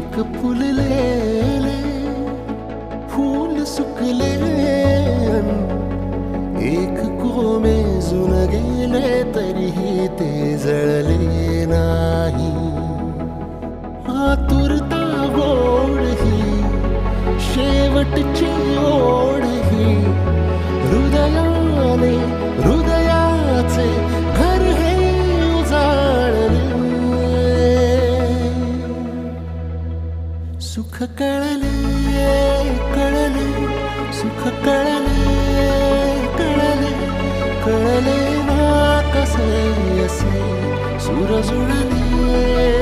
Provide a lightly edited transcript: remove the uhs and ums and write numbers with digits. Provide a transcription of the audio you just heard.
एक फुललेले फूल सुकले एक कोमेजून गेले तरीही ते जळले नाही. आतुरता गोड ही शेवटची ओढ ही हृदयाने हृदयाचे घर हे उजाळले. सुख कळले कळले सुख कळले कळले कळले ना कसे असे सूर जुळले.